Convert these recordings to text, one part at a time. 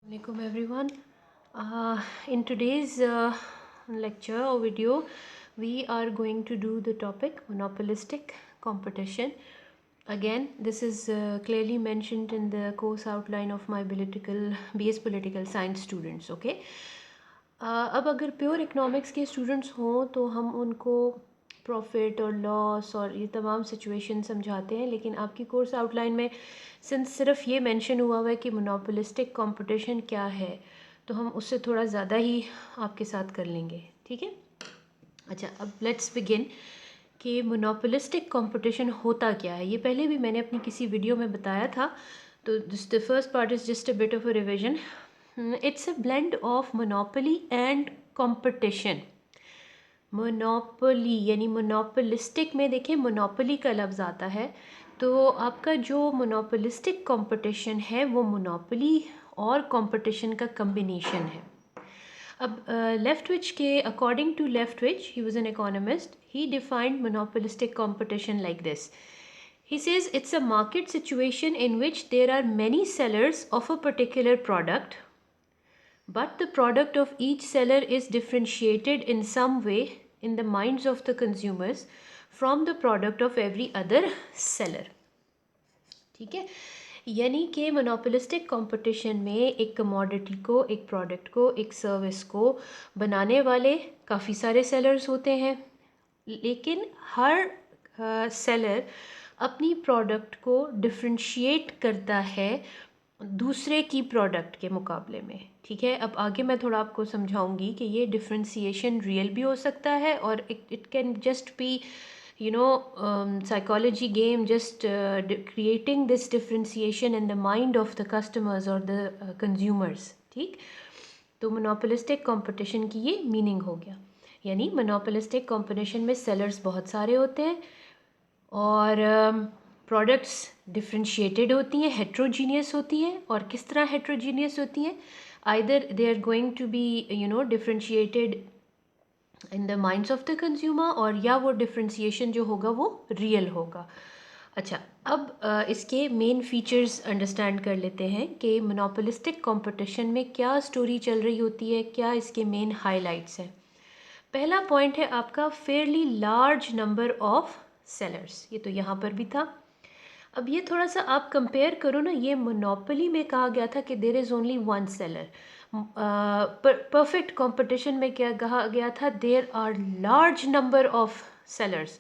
Assalamualaikum everyone. In today's lecture or video, we are going to do the topic monopolistic competition. Again, this is clearly mentioned in the course outline of my BS Political Science students. Okay. अब अगर pure economics के students हों तो हम उनको profit और loss और ये तमाम सिचुएशन समझाते हैं, लेकिन आपकी कोर्स आउटलाइन में सिर्फ ये मेंशन हुआ है कि मोनोपोलिस्टिक कंपटीशन क्या है, तो हम उससे थोड़ा ज़्यादा ही आपके साथ कर लेंगे. ठीक है. अच्छा, अब लेट्स बिगिन कि मोनोपोलिस्टिक कंपटीशन होता क्या है. ये पहले भी मैंने अपनी किसी वीडियो में बताया था, तो the first part is just a bit of a revision. It's a blend of monopoly and competition. Monopoly यानी मोनोपोलिस्टिक में देखिए मोनोपोली का लफ्ज़ आता है, तो आपका जो मोनोपोलिस्टिक कंपटीशन है वो मोनोपोली और कंपटीशन का कम्बिनेशन है. अब लेफ्टविच के according to Leftwich, he was an economist, he defined monopolistic competition like this. He says it's a market situation in which there are many sellers of a particular product, but the product of each seller is differentiated in some way in the minds of the consumers from the product of every other seller. ठीक है. यानी कि monopolistic competition में एक commodity को, एक product को, एक सर्विस को बनाने वाले काफ़ी सारे सेलर्स होते हैं, लेकिन हर सेलर अपनी प्रोडक्ट को डिफ्रेंशिएट करता है दूसरे की प्रोडक्ट के मुकाबले में. ठीक है. अब आगे मैं थोड़ा आपको समझाऊंगी कि ये डिफ्रेंशिएशन रियल भी हो सकता है और it can just be psychology game, just creating this differentiation in the mind of the customers or the consumers. ठीक. तो मोनोपोलिस्टिक कंपटीशन की ये मीनिंग हो गया. यानी मोनोपोलिस्टिक कंपटीशन में सेलर्स बहुत सारे होते हैं और प्रोडक्ट्स डिफ्रेंशिएटेड होती हैं, हेट्रोजीनियस होती हैं. और किस तरह हेट्रोजीनियस होती हैं? Either they are going to be differentiated in the minds of the consumer, और या वो डिफ्रेंशिएशन जो होगा वो रियल होगा. अच्छा, अब इसके मेन फीचर्स अंडरस्टैंड कर लेते हैं कि मोनोपोलिस्टिक कंपटीशन में क्या स्टोरी चल रही होती है, क्या इसके मेन हाइलाइट्स हैं. पहला पॉइंट है आपका fairly large number of sellers. ये तो यहाँ पर भी था. अब ये थोड़ा सा आप कंपेयर करो ना, ये मोनोपोली में कहा गया था कि there is only one seller. Perfect competition में क्या कहा गया था? There are large number of sellers.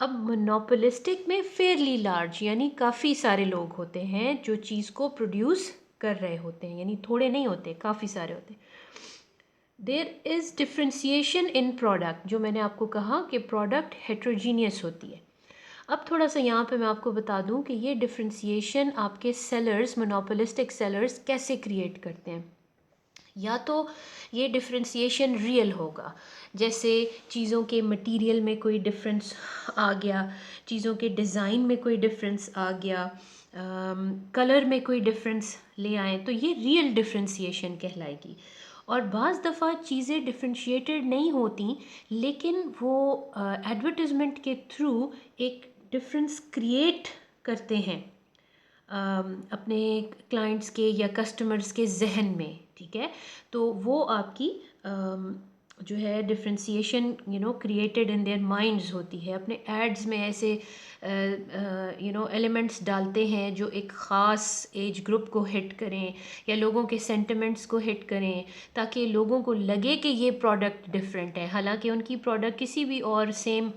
अब मोनोपोलिस्टिक में फेयरली लार्ज यानी काफ़ी सारे लोग होते हैं जो चीज़ को प्रोड्यूस कर रहे होते हैं, यानी थोड़े नहीं होते, काफ़ी सारे होते हैं. There is differentiation in product, जो मैंने आपको कहा कि प्रोडक्ट हेट्रोजीनियस होती है. अब थोड़ा सा यहाँ पे मैं आपको बता दूँ कि ये डिफ्रेंसिएशन आपके सेलर्स, मोनोपोलिस्टिक सेलर्स कैसे क्रिएट करते हैं. या तो ये डिफ्रेंसिएशन रियल होगा, जैसे चीज़ों के मटेरियल में कोई डिफरेंस आ गया, चीज़ों के डिज़ाइन में कोई डिफरेंस आ गया, कलर में कोई डिफरेंस ले आए, तो ये रियल डिफ्रेंसिएशन कहलाएगी. और बाज़ दफ़ा चीज़ें डिफ्रेंशिएटेड नहीं होती, लेकिन वो एडवर्टिज़मेंट के थ्रू एक डिफरेंस क्रिएट करते हैं अपने क्लाइंट्स के या कस्टमर्स के जहन में. ठीक है. तो वो आपकी जो है differentiation created in their minds होती है. अपने एड्स में ऐसे एलिमेंट्स डालते हैं जो एक ख़ास एज ग्रुप को हिट करें या लोगों के सेंटिमेंट्स को हिट करें, ताकि लोगों को लगे कि ये प्रोडक्ट डिफरेंट है, हालांकि उनकी प्रोडक्ट किसी भी और सेम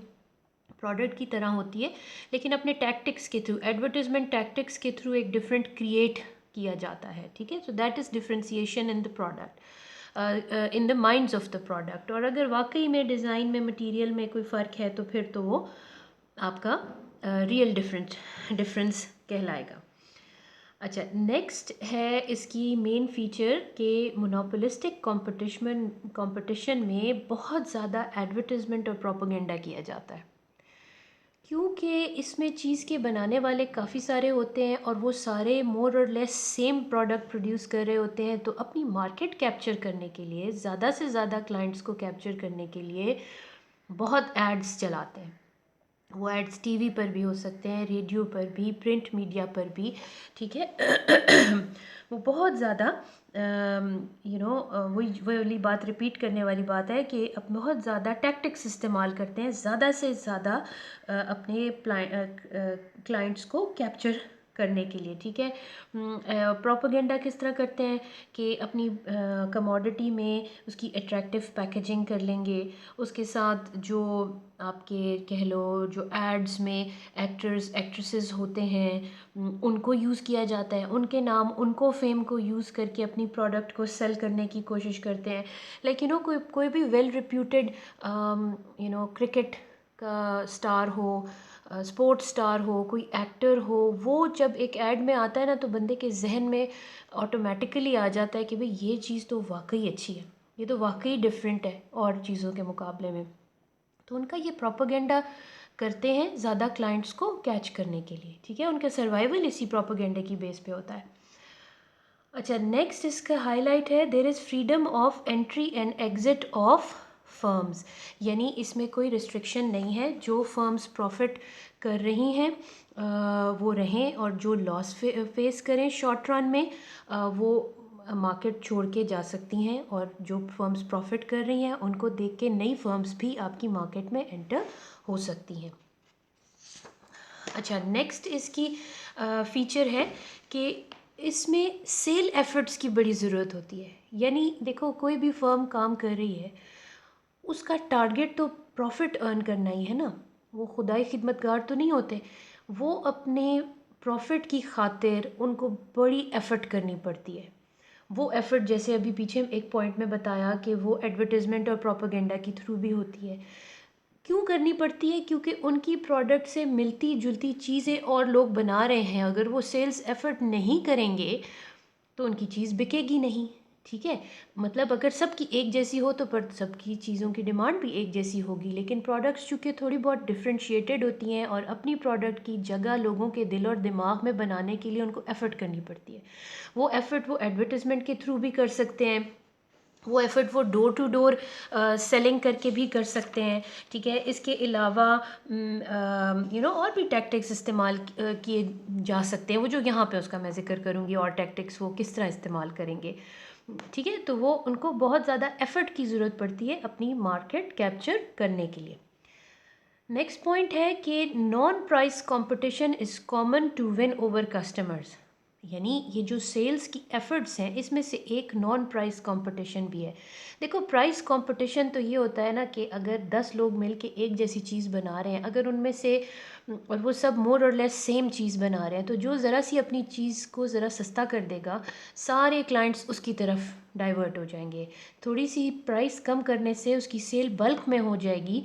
प्रोडक्ट की तरह होती है, लेकिन अपने टैक्टिक्स के थ्रू, एडवर्टीजमेंट टैक्टिक्स के थ्रू एक डिफरेंट क्रिएट किया जाता है. ठीक है. So that is differentiation in the product, in the minds of the product. और अगर वाकई में डिज़ाइन में, मटेरियल में कोई फ़र्क है तो फिर तो वो आपका रियल डिफरेंस कहलाएगा. अच्छा, नेक्स्ट है इसकी मेन फीचर कि मोनोपोलिस्टिक कंपटीशन में बहुत ज़्यादा एडवर्टीजमेंट और प्रोपेगेंडा किया जाता है, क्योंकि इसमें चीज़ के बनाने वाले काफ़ी सारे होते हैं और वो सारे मोर और लेस सेम प्रोडक्ट प्रोड्यूस कर रहे होते हैं. तो अपनी मार्केट कैप्चर करने के लिए, ज़्यादा से ज़्यादा क्लाइंट्स को कैप्चर करने के लिए बहुत एड्स चलाते हैं. वो एड्स टीवी पर भी हो सकते हैं, रेडियो पर भी, प्रिंट मीडिया पर भी. ठीक है. वो बहुत ज़्यादा वही वाली बात रिपीट करने वाली बात है कि अब बहुत ज़्यादा टैक्टिक्स इस्तेमाल करते हैं ज़्यादा से ज़्यादा अपने क्लाइंट्स को कैप्चर करने के लिए, ठीक है। प्रोपेगेंडा किस तरह करते हैं कि अपनी कमोडिटी में उसकी अट्रैक्टिव पैकेजिंग कर लेंगे, उसके साथ जो आपके कह लो जो एड्स में एक्टर्स एक्ट्रेसेस होते हैं उनको यूज़ किया जाता है, उनके नाम उनको फेम को यूज़ करके अपनी प्रोडक्ट को सेल करने की कोशिश करते हैं। लाइक कोई कोई भी वेल रिप्यूटेड क्रिकेट का स्टार हो, स्पोर्ट्स स्टार हो, कोई एक्टर हो, वो जब एक ऐड में आता है ना तो बंदे के जहन में ऑटोमेटिकली आ जाता है कि भाई ये चीज़ तो वाकई अच्छी है, ये तो वाकई डिफरेंट है और चीज़ों के मुकाबले में। तो उनका ये प्रोपेगेंडा करते हैं ज़्यादा क्लाइंट्स को कैच करने के लिए, ठीक है। उनका सर्वाइवल इसी प्रोपेगेंडे की बेस पे होता है। अच्छा, नेक्स्ट इसका हाईलाइट है there is freedom of entry and exit of firms, यानी इसमें कोई रिस्ट्रिक्शन नहीं है। जो फर्म्स प्रॉफिट कर रही हैं वो रहें और जो लॉस फेस करें शॉर्ट रन में वो मार्केट छोड़ के जा सकती हैं, और जो फर्म्स प्रॉफिट कर रही हैं उनको देख के नई फर्म्स भी आपकी मार्केट में एंटर हो सकती हैं। अच्छा, नेक्स्ट इसकी फीचर है कि इसमें सेल एफर्ट्स की बड़ी ज़रूरत होती है। यानी देखो, कोई भी फर्म काम कर रही है उसका टारगेट तो प्रॉफिट अर्न करना ही है ना, वो खुदाई खिदमतगार तो नहीं होते। वो अपने प्रॉफिट की खातिर उनको बड़ी एफ़र्ट करनी पड़ती है। वो एफ़र्ट जैसे अभी पीछे एक पॉइंट में बताया कि वो एडवर्टाइजमेंट और प्रोपेगेंडा के थ्रू भी होती है। क्यों करनी पड़ती है? क्योंकि उनकी प्रोडक्ट से मिलती जुलती चीज़ें और लोग बना रहे हैं, अगर वो सेल्स एफ़र्ट नहीं करेंगे तो उनकी चीज़ बिकेगी नहीं, ठीक है। मतलब अगर सबकी एक जैसी हो तो पर सबकी चीज़ों की डिमांड भी एक जैसी होगी, लेकिन प्रोडक्ट्स चूँकि थोड़ी बहुत डिफरेंशिएटेड होती हैं और अपनी प्रोडक्ट की जगह लोगों के दिल और दिमाग में बनाने के लिए उनको एफ़र्ट करनी पड़ती है। वो एफ़र्ट वो एडवर्टाइजमेंट के थ्रू भी कर सकते हैं, वो एफ़र्ट वो डोर टू डोर सेलिंग करके भी कर सकते हैं, ठीक है। इसके अलावा और भी टैक्टिक्स इस्तेमाल किए जा सकते हैं, वो जो यहाँ पे उसका मैं ज़िक्र करूँगी, और टैक्टिक्स वो किस तरह इस्तेमाल करेंगे, ठीक है। तो वो उनको बहुत ज़्यादा एफ़र्ट की ज़रूरत पड़ती है अपनी मार्केट कैप्चर करने के लिए। नेक्स्ट पॉइंट है कि non price competition is common to win over customers, यानी ये जो सेल्स की एफर्ट्स हैं इसमें से एक नॉन प्राइस कंपटीशन भी है। देखो, प्राइस कंपटीशन तो ये होता है ना कि अगर 10 लोग मिलके एक जैसी चीज़ बना रहे हैं, अगर उनमें से और वो सब मोर और लेस सेम चीज़ बना रहे हैं, तो जो ज़रा सी अपनी चीज़ को ज़रा सस्ता कर देगा सारे क्लाइंट्स उसकी तरफ डाइवर्ट हो जाएंगे। थोड़ी सी प्राइस कम करने से उसकी सेल बल्क में हो जाएगी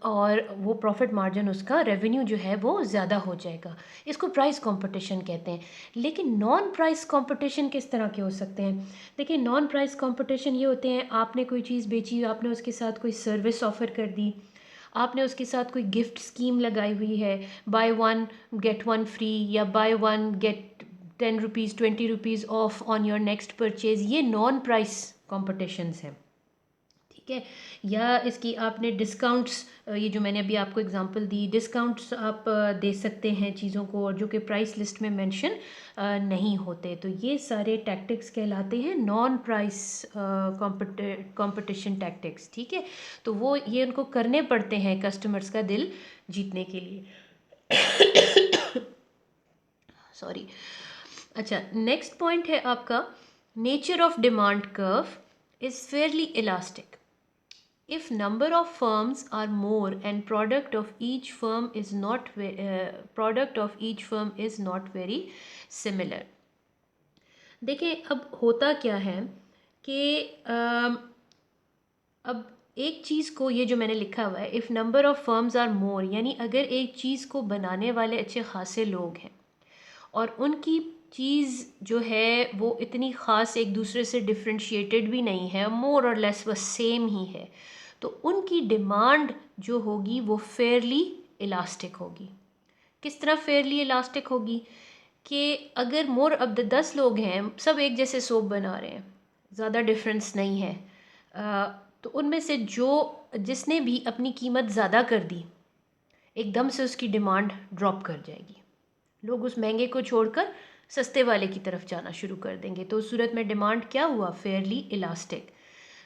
और वो प्रॉफिट मार्जिन उसका रेवेन्यू जो है वो ज़्यादा हो जाएगा। इसको प्राइस कंपटीशन कहते हैं। लेकिन नॉन प्राइस कंपटीशन किस तरह के हो सकते हैं? देखिए, नॉन प्राइस कंपटीशन ये होते हैं, आपने कोई चीज़ बेची, आपने उसके साथ कोई सर्विस ऑफ़र कर दी, आपने उसके साथ कोई गिफ्ट स्कीम लगाई हुई है, buy one get one free या buy one get 10 rupees 20 rupees off on your next purchase, ये नॉन प्राइस कॉम्पिटिशन्स हैं, ठीक है। या इसकी आपने डिस्काउंट्स, ये जो मैंने अभी आपको एग्जांपल दी, डिस्काउंट्स आप दे सकते हैं चीज़ों को, और जो कि प्राइस लिस्ट में मेंशन नहीं होते, तो ये सारे टैक्टिक्स कहलाते हैं नॉन प्राइस कंपटीशन टैक्टिक्स, ठीक है। तो वो ये उनको करने पड़ते हैं कस्टमर्स का दिल जीतने के लिए। सॉरी। अच्छा, नेक्स्ट पॉइंट है आपका, nature of demand curve is Fairlie elastic if number of firms are more and product of each firm is not very similar। देखिए, अब होता क्या है कि अब एक चीज़ को, ये जो मैंने लिखा हुआ है, if number of firms are more, यानी अगर एक चीज़ को बनाने वाले अच्छे खासे लोग हैं और उनकी चीज़ जो है वो इतनी ख़ास एक दूसरे से डिफ्रेंशिएटेड भी नहीं है, मोर और लेस बस सेम ही है, तो उनकी डिमांड जो होगी वो फेयरली इलास्टिक होगी। किस तरह फेयरली इलास्टिक होगी? कि अगर मोर अब 10 लोग हैं, सब एक जैसे सोप बना रहे हैं, ज़्यादा डिफरेंस नहीं है, तो उनमें से जिसने भी अपनी कीमत ज़्यादा कर दी, एकदम से उसकी डिमांड ड्रॉप कर जाएगी। लोग उस महंगे को छोड़कर सस्ते वाले की तरफ जाना शुरू कर देंगे। तो उस सूरत में डिमांड क्या हुआ, फेयरली इलास्टिक।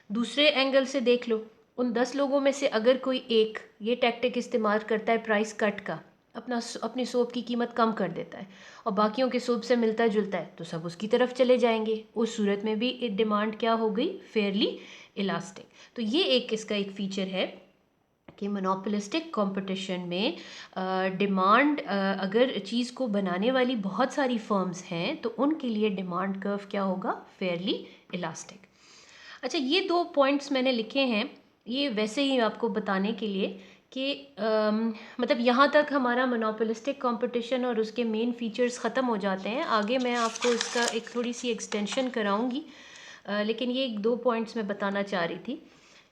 दूसरे एंगल से देख लो, उन 10 लोगों में से अगर कोई एक ये टैक्टिक इस्तेमाल करता है प्राइस कट का, अपनी सोप की कीमत कम कर देता है और बाकियों के सोप से मिलता जुलता है, तो सब उसकी तरफ चले जाएंगे। उस सूरत में भी डिमांड क्या हो गई, फेयरली इलास्टिक। तो ये एक इसका एक फीचर है कि मोनोपोलिस्टिक कंपटीशन में डिमांड, अगर चीज़ को बनाने वाली बहुत सारी फर्म्स हैं तो उनके लिए डिमांड कर्व क्या होगा, फेयरली इलास्टिक। अच्छा, ये 2 पॉइंट्स मैंने लिखे हैं, ये वैसे ही आपको बताने के लिए कि मतलब यहाँ तक हमारा मोनोपोलिस्टिक कंपटीशन और उसके मेन फीचर्स ख़त्म हो जाते हैं। आगे मैं आपको इसका एक थोड़ी सी एक्सटेंशन कराऊंगी, लेकिन ये 2 पॉइंट्स मैं बताना चाह रही थी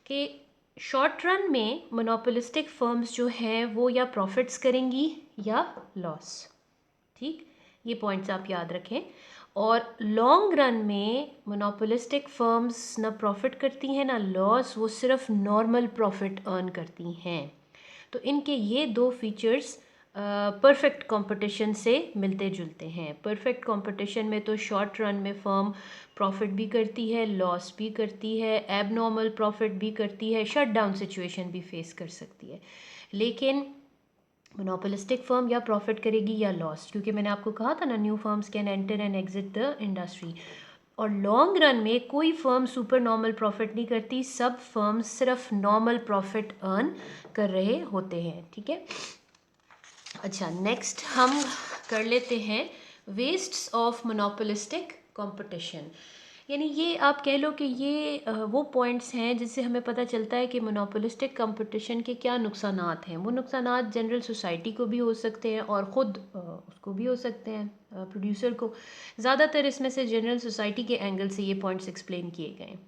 कि शॉर्ट रन में मोनोपोलिस्टिक फर्म्स जो हैं वो या प्रॉफिट्स करेंगी या लॉस। ठीक, ये पॉइंट्स आप याद रखें। और लॉन्ग रन में मोनोपोलिस्टिक फर्म्स ना प्रॉफिट करती हैं ना लॉस, वो सिर्फ नॉर्मल प्रॉफिट अर्न करती हैं। तो इनके ये 2 फीचर्स परफेक्ट कंपटीशन से मिलते जुलते हैं। परफेक्ट कंपटीशन में तो शॉर्ट रन में फर्म प्रॉफिट भी करती है, लॉस भी करती है, एबनॉर्मल प्रॉफिट भी करती है, शट डाउन सिचुएशन भी फेस कर सकती है। लेकिन मोनोपोलिस्टिक फर्म या प्रॉफिट करेगी या लॉस, क्योंकि मैंने आपको कहा था ना, new firms can enter and exit the industry. और लॉन्ग रन में कोई फर्म सुपर नॉर्मल प्रॉफिट नहीं करती, सब फर्म्स सिर्फ नॉर्मल प्रॉफिट अर्न कर रहे होते हैं। ठीक है। अच्छा, नेक्स्ट हम कर लेते हैं वेस्ट्स ऑफ मोनोपोलिस्टिक कंपटीशन। यानी ये आप कह लो कि ये वो पॉइंट्स हैं जिससे हमें पता चलता है कि मोनोपोलिस्टिक कंपटीशन के क्या नुकसानात हैं। वो नुकसानात जनरल सोसाइटी को भी हो सकते हैं और ख़ुद उसको भी हो सकते हैं, प्रोड्यूसर को। ज़्यादातर इसमें से जनरल सोसाइटी के एंगल से ये पॉइंट्स एक्सप्लेन किए गए हैं।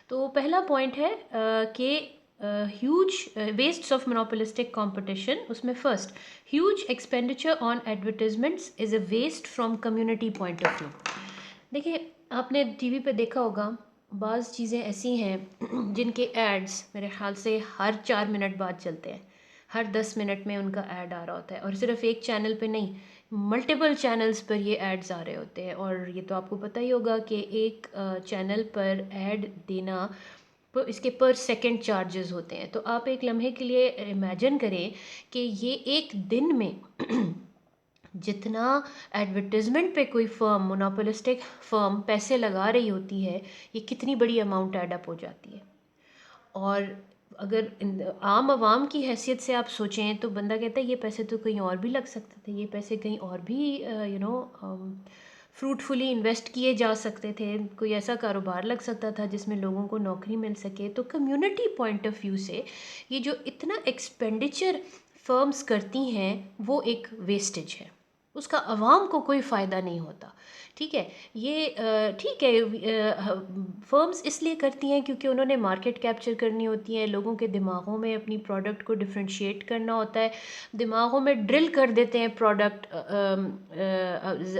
तो पहला पॉइंट है कि huge wastes of monopolistic competition. उसमें first, huge expenditure on advertisements is a waste from community point of view. देखिए, आपने टीवी पे देखा होगा, बाज़ चीज़ें ऐसी हैं जिनके एड्स मेरे ख्याल से हर 4 मिनट बाद चलते हैं, हर 10 मिनट में उनका ऐड आ रहा होता है, और सिर्फ एक चैनल पे नहीं, मल्टीपल चैनल्स पर ये एड्स आ रहे होते हैं। और ये तो आपको पता ही होगा कि एक चैनल पर ऐड देना, इसके पर सेकंड चार्जेस होते हैं। तो आप एक लम्हे के लिए इमेजिन करें कि ये एक दिन में जितना एडवर्टीज़मेंट पे कोई फर्म, मोनोपोलिस्टिक फर्म पैसे लगा रही होती है, ये कितनी बड़ी अमाउंट ऐड अप हो जाती है। और अगर आम आवाम की हैसियत से आप सोचें तो बंदा कहता है ये पैसे तो कहीं और भी लग सकते थे, ये पैसे कहीं और भी फ्रूटफुली इन्वेस्ट किए जा सकते थे, कोई ऐसा कारोबार लग सकता था जिसमें लोगों को नौकरी मिल सके। तो कम्युनिटी पॉइंट ऑफ व्यू से ये जो इतना एक्सपेंडिचर फर्म्स करती हैं वो एक वेस्टेज है, उसका अवाम को कोई फ़ायदा नहीं होता। ठीक है, ये ठीक है, फर्म्स इसलिए करती हैं क्योंकि उन्होंने मार्केट कैप्चर करनी होती है, लोगों के दिमागों में अपनी प्रोडक्ट को डिफ्रेंशिएट करना होता है, दिमागों में ड्रिल कर देते हैं प्रोडक्ट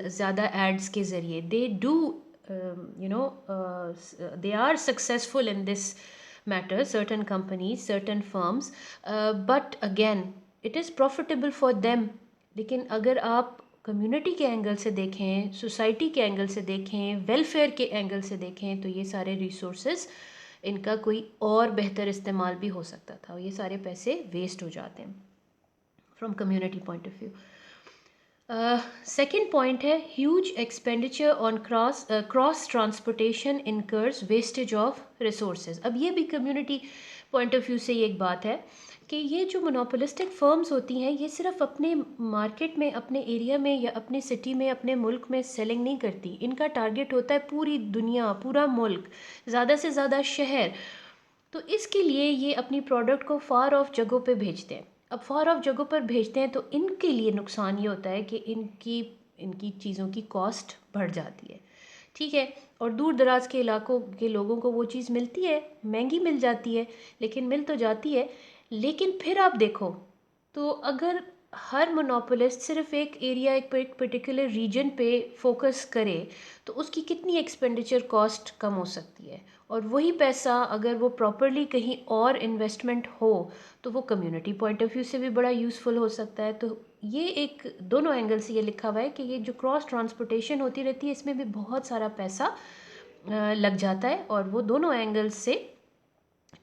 ज़्यादा एड्स के ज़रिए। They do they are successful in this matter, certain companies, certain firms, but again it is profitable for them. लेकिन अगर आप कम्युनिटी के एंगल से देखें, सोसाइटी के एंगल से देखें, वेलफेयर के एंगल से देखें, तो ये सारे रिसोर्सेज, इनका कोई और बेहतर इस्तेमाल भी हो सकता था, ये सारे पैसे वेस्ट हो जाते हैं from community point of view. Second point है huge expenditure on cross transportation incurs wastage of resources. अब ये भी कम्युनिटी पॉइंट ऑफ व्यू से ये एक बात है कि ये जो मोनोपोलिस्टिक फर्म्स होती हैं ये सिर्फ अपने मार्केट में, अपने एरिया में या अपने सिटी में, अपने मुल्क में सेलिंग नहीं करती। इनका टारगेट होता है पूरी दुनिया, पूरा मुल्क, ज़्यादा से ज़्यादा शहर। तो इसके लिए ये अपनी प्रोडक्ट को फार ऑफ जगहों पे भेजते हैं। अब फार ऑफ जगहों पर भेजते हैं तो इनके लिए नुकसान ये होता है कि इनकी इनकी चीज़ों की कॉस्ट बढ़ जाती है। ठीक है, और दूर दराज के इलाकों के लोगों को वो चीज़ मिलती है, महंगी मिल जाती है, लेकिन मिल तो जाती है। लेकिन फिर आप देखो तो अगर हर मोनोपोलिस्ट सिर्फ एक एरिया, एक पर्टिकुलर रीजन पे फोकस करे तो उसकी कितनी एक्सपेंडिचर कॉस्ट कम हो सकती है, और वही पैसा अगर वो प्रॉपरली कहीं और इन्वेस्टमेंट हो तो वो कम्युनिटी पॉइंट ऑफ व्यू से भी बड़ा यूज़फुल हो सकता है। तो ये एक दोनों एंगल से ये लिखा हुआ है कि ये जो क्रॉस ट्रांसपोर्टेशन होती रहती है इसमें भी बहुत सारा पैसा लग जाता है, और वो दोनों एंगल्स से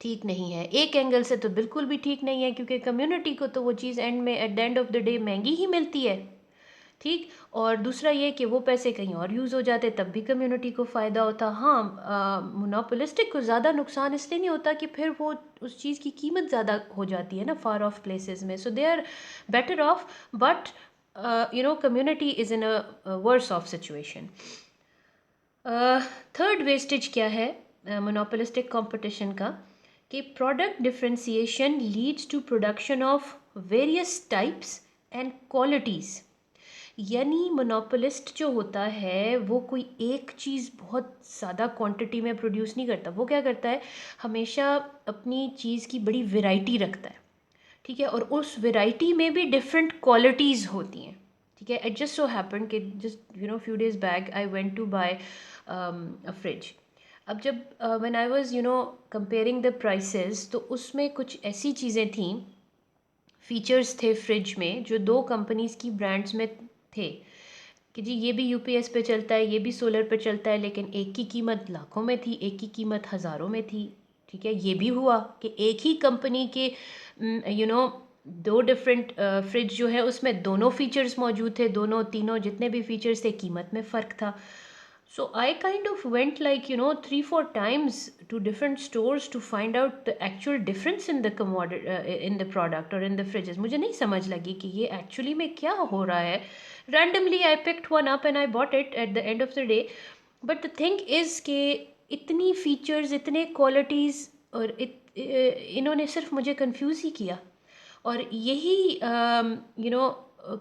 ठीक नहीं है। एक एंगल से तो बिल्कुल भी ठीक नहीं है, क्योंकि कम्युनिटी को तो वो चीज़ एंड में eight the end of the day महंगी ही मिलती है, ठीक। और दूसरा ये कि वो पैसे कहीं और यूज़ हो जाते तब भी कम्युनिटी को फ़ायदा होता। हाँ, मोनोपोलिस्टिक को ज़्यादा नुकसान इसलिए नहीं होता कि फिर वो उस चीज़ की कीमत ज़्यादा हो जाती है ना फार ऑफ प्लेसेस में, so they are better off, but community is in a worse of situation. Third wastage क्या है मोनोपोलिस्टिक कंपटीशन का, कि product differentiation leads to production of various types and qualities. यानी मोनोपोलिस्ट जो होता है वो कोई एक चीज़ बहुत ज़्यादा क्वांटिटी में प्रोड्यूस नहीं करता, वो क्या करता है हमेशा अपनी चीज़ की बड़ी वैरायटी रखता है, ठीक है, और उस वैरायटी में भी डिफरेंट क्वालिटीज़ होती हैं, ठीक है। इट जस्ट सो हैपन कि just few days back I went to buy a fridge. अब जब when I was comparing the prices, तो उसमें कुछ ऐसी चीज़ें थी, फीचर्स थे फ्रिज में जो दो कंपनीज़ की ब्रांड्स में थे, कि जी ये भी यूपीएस पे चलता है, ये भी सोलर पे चलता है, लेकिन एक की कीमत लाखों में थी, एक की कीमत हज़ारों में थी, ठीक है। ये भी हुआ कि एक ही कंपनी के दो डिफरेंट फ्रिज जो है उसमें दोनों फीचर्स मौजूद थे, दोनों तीनों जितने भी फीचर्स थे कीमत में फ़र्क था। So I kind of went like 3-4 times to different stores to find out the actual difference in the commodity in the product or in the fridges. मुझे नहीं समझ लगी कि ये actually में क्या हो रहा है. Randomly I picked one up and I bought it at the end of the day. But the thing is कि इतनी features, इतने qualities, और इन्होंने सिर्फ मुझे confuse ही किया। और यही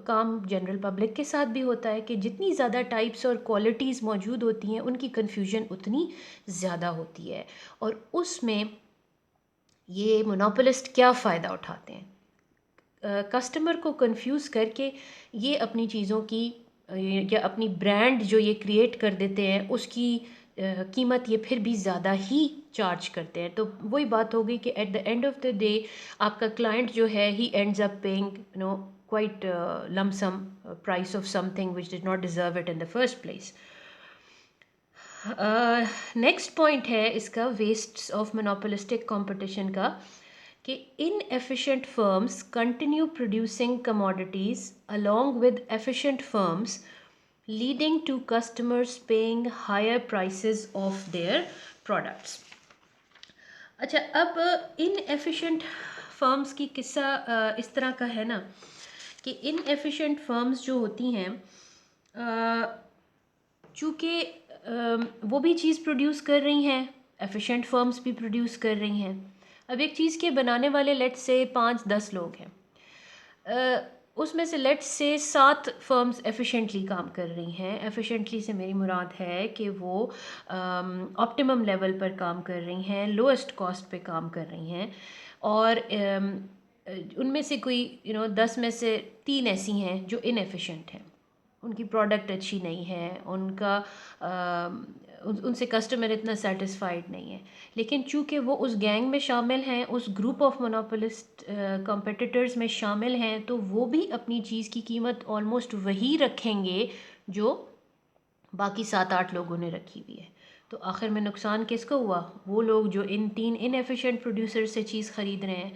काम जनरल पब्लिक के साथ भी होता है कि जितनी ज़्यादा टाइप्स और क्वालिटीज़ मौजूद होती हैं उनकी कन्फ्यूजन उतनी ज़्यादा होती है, और उसमें ये मोनोपोलिस्ट क्या फ़ायदा उठाते हैं, कस्टमर को कंफ्यूज करके ये अपनी चीज़ों की या अपनी ब्रांड जो ये क्रिएट कर देते हैं उसकी कीमत ये फिर भी ज़्यादा ही चार्ज करते हैं। तो वही बात हो गई कि at the end of the day आपका क्लाइंट जो है he ends up paying quite lump sum price of something which did not deserve it in the first place. Next point है इसका वेस्ट्स ऑफ मोनोपोलिस्टिक कंपटीशन का, कि inefficient firms continue producing commodities along with efficient firms, leading to customers paying higher prices of their products. अच्छा, अब inefficient firms की किस्सा इस तरह का है ना कि inefficient firms जो होती हैं चूँकि वो भी चीज़ प्रोड्यूस कर रही हैं, एफिशिएंट फर्म्स भी प्रोड्यूस कर रही हैं। अब एक चीज़ के बनाने वाले लेट्स से 5-10 लोग हैं, उसमें से लेट्स से 7 फर्म्स एफिशिएंटली काम कर रही हैं। एफिशिएंटली से मेरी मुराद है कि वो ऑप्टिमम लेवल पर काम कर रही हैं, लोएस्ट कॉस्ट पे काम कर रही हैं, और उनमें से कोई 10 में से 3 ऐसी हैं जो इनएफिशिएंट हैं, उनकी प्रोडक्ट अच्छी नहीं है, उनका उनसे कस्टमर इतना सेटिस्फाइड नहीं है, लेकिन चूँकि वो उस गैंग में शामिल हैं, उस ग्रुप ऑफ मोनोपोलिस्ट कॉम्पिटिटर्स में शामिल हैं, तो वो भी अपनी चीज़ की कीमत ऑलमोस्ट वही रखेंगे जो बाकी 7-8 लोगों ने रखी हुई है। तो आखिर में नुकसान किसको हुआ? वो लोग जो इन 3 इनएफिशिएंट प्रोड्यूसर से चीज़ ख़रीद रहे हैं।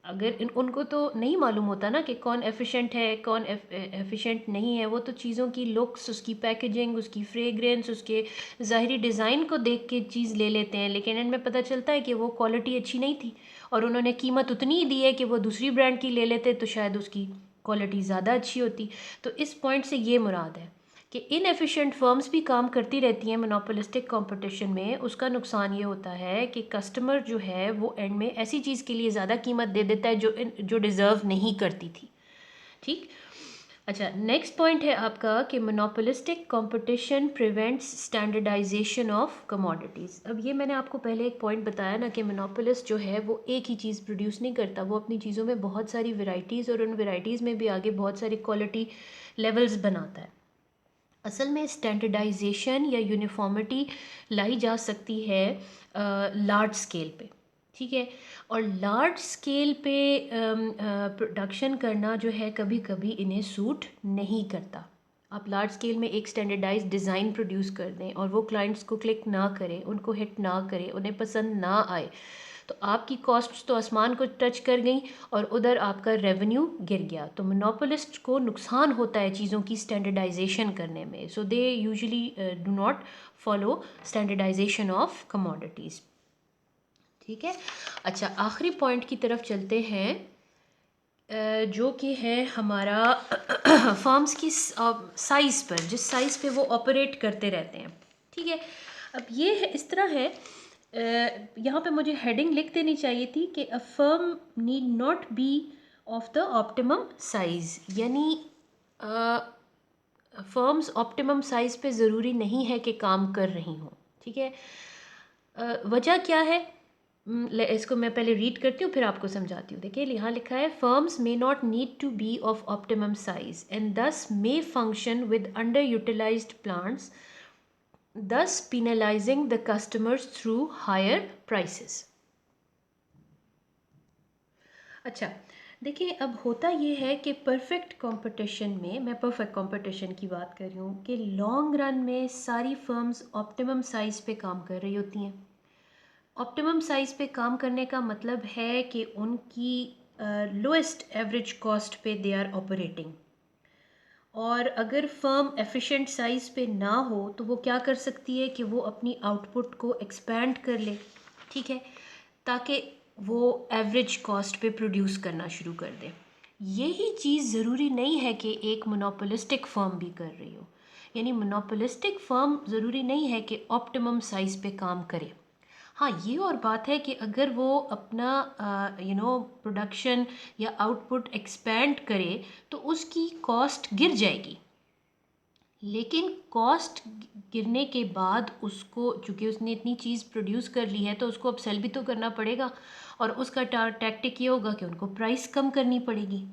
अगर उनको तो नहीं मालूम होता ना कि कौन एफिशिएंट है, कौन एफिशिएंट नहीं है। वो तो चीज़ों की लुक्स, उसकी पैकेजिंग, उसकी फ्रेग्रेंस, उसके ज़ाहिरी डिज़ाइन को देख के चीज़ ले लेते हैं, लेकिन इनमें पता चलता है कि वो क्वालिटी अच्छी नहीं थी, और उन्होंने कीमत उतनी ही दी है कि वो दूसरी ब्रांड की ले लेते तो शायद उसकी क्वालिटी ज़्यादा अच्छी होती। तो इस पॉइंट से ये मुराद है कि इनएफिशिएंट फर्म्स भी काम करती रहती हैं मोनोपोलिस्टिक कंपटीशन में। उसका नुकसान ये होता है कि कस्टमर जो है वो एंड में ऐसी चीज़ के लिए ज़्यादा कीमत दे देता है जो डिज़र्व नहीं करती थी, ठीक। अच्छा, नेक्स्ट पॉइंट है आपका कि monopolistic competition prevents standardisation of commodities. अब ये मैंने आपको पहले एक पॉइंट बताया ना कि मोनोपोलिस्ट जो है वो एक ही चीज़ प्रोड्यूस नहीं करता, वो अपनी चीज़ों में बहुत सारी वैरायटीज़ और उन वैरायटीज़ में भी आगे बहुत सारी क्वालिटी लेवल्स बनाता है। असल में स्टैंडर्डाइजेशन या यूनिफॉर्मिटी लाई जा सकती है लार्ज स्केल पे, ठीक है। और लार्ज स्केल पे प्रोडक्शन करना जो है कभी कभी इन्हें सूट नहीं करता। आप लार्ज स्केल में एक स्टैंडर्डाइज डिज़ाइन प्रोड्यूस कर दें और वो क्लाइंट्स को क्लिक ना करें, उनको हिट ना करें, उन्हें पसंद ना आए, तो आपकी कॉस्ट्स तो आसमान को टच कर गई और उधर आपका रेवेन्यू गिर गया। तो मोनोपोलिस्ट को नुकसान होता है चीज़ों की स्टैंडर्डाइजेशन करने में, so they usually do not follow standardization of commodities, ठीक है। अच्छा, आखिरी पॉइंट की तरफ चलते हैं, जो कि है हमारा फर्म्स की साइज़ पर, जिस साइज़ पे वो ऑपरेट करते रहते हैं, ठीक है। अब ये है, इस तरह है, यहाँ पे मुझे हेडिंग लिख देनी चाहिए थी कि a firm need not be of the optimum size, यानी फर्म्स ऑप्टिमम साइज़ पे ज़रूरी नहीं है कि काम कर रही हों, ठीक है। वजह क्या है, इसको मैं पहले रीड करती हूँ फिर आपको समझाती हूँ। देखिए यहाँ लिखा है, firms may not need to be of optimum size and thus may function with under utilized plants, thus penalizing the customers through higher prices। अच्छा, देखिए अब होता ये है कि परफेक्ट कंपटीशन में, मैं परफेक्ट कंपटीशन की बात कर रही हूँ, कि लॉन्ग रन में सारी फर्म्स ऑप्टिमम साइज़ पे काम कर रही होती हैं। ऑप्टिमम साइज़ पे काम करने का मतलब है कि उनकी लोएस्ट एवरेज कॉस्ट पे दे आर ऑपरेटिंग। और अगर फर्म एफिशिएंट साइज़ पे ना हो तो वो क्या कर सकती है कि वो अपनी आउटपुट को एक्सपैंड कर ले, ठीक है, ताकि वो एवरेज कॉस्ट पे प्रोड्यूस करना शुरू कर दे। यही चीज़ ज़रूरी नहीं है कि एक मोनोपोलिस्टिक फर्म भी कर रही हो, यानी मोनोपोलिस्टिक फर्म ज़रूरी नहीं है कि ऑप्टिमम साइज़ पे काम करे। हाँ, ये और बात है कि अगर वो अपना प्रोडक्शन या आउटपुट एक्सपैंड करे तो उसकी कॉस्ट गिर जाएगी, लेकिन कॉस्ट गिरने के बाद उसको, चूँकि उसने इतनी चीज़ प्रोड्यूस कर ली है तो उसको अब सेल भी तो करना पड़ेगा, और उसका टैक्टिक ये होगा कि उनको प्राइस कम करनी पड़ेगी।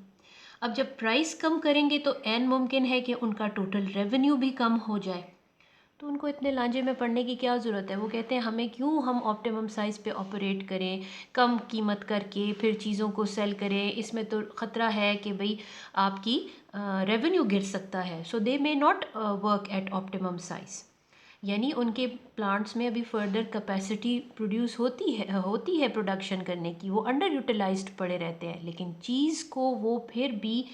अब जब प्राइस कम करेंगे तो ऐन मुमकिन है कि उनका टोटल रेवेन्यू भी कम हो जाए, तो उनको इतने लांझे में पड़ने की क्या ज़रूरत है। वो कहते हैं हमें क्यों हम ऑप्टिमम साइज़ पे ऑपरेट करें, कम कीमत करके फिर चीज़ों को सेल करें, इसमें तो ख़तरा है कि भाई आपकी रेवेन्यू गिर सकता है। So they may not work at optimum size, यानी उनके प्लांट्स में अभी फर्दर कैपेसिटी प्रोड्यूस होती है प्रोडक्शन करने की, वो अंडर यूटिलाइज्ड पड़े रहते हैं, लेकिन चीज़ को वो फिर भी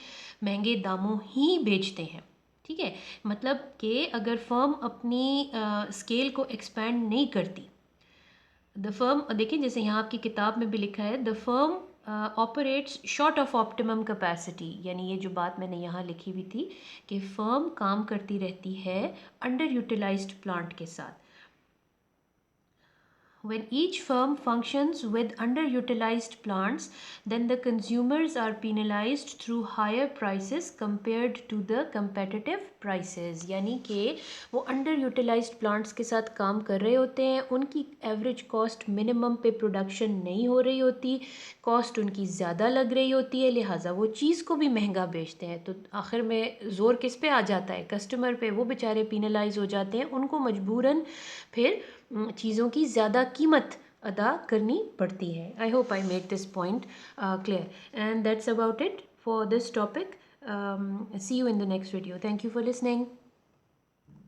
महंगे दामों ही बेचते हैं, ठीक है। मतलब कि अगर फर्म अपनी स्केल को एक्सपैंड नहीं करती, द फर्म, देखिए जैसे यहाँ आपकी किताब में भी लिखा है, the firm operates short of optimum capacity, यानी ये जो बात मैंने यहाँ लिखी हुई थी कि फर्म काम करती रहती है अंडर यूटिलाइज्ड प्लांट के साथ। When each firm functions with underutilized plants, then the consumers are penalized through higher prices compared to the competitive prices। यानी कि वो underutilized plants के साथ काम कर रहे होते हैं, उनकी एवरेज कॉस्ट मिनिमम पे प्रोडक्शन नहीं हो रही होती, कॉस्ट उनकी ज़्यादा लग रही होती है, लिहाजा वो चीज़ को भी महंगा बेचते हैं। तो आखिर में ज़ोर किस पे आ जाता है, कस्टमर पे। वो बेचारे पीनलाइज हो जाते हैं, उनको मजबूरन फिर चीज़ों की ज़्यादा कीमत अदा करनी पड़ती है। I hope I made this point clear, and that's about it for this topic. See you in the next video. Thank you for listening.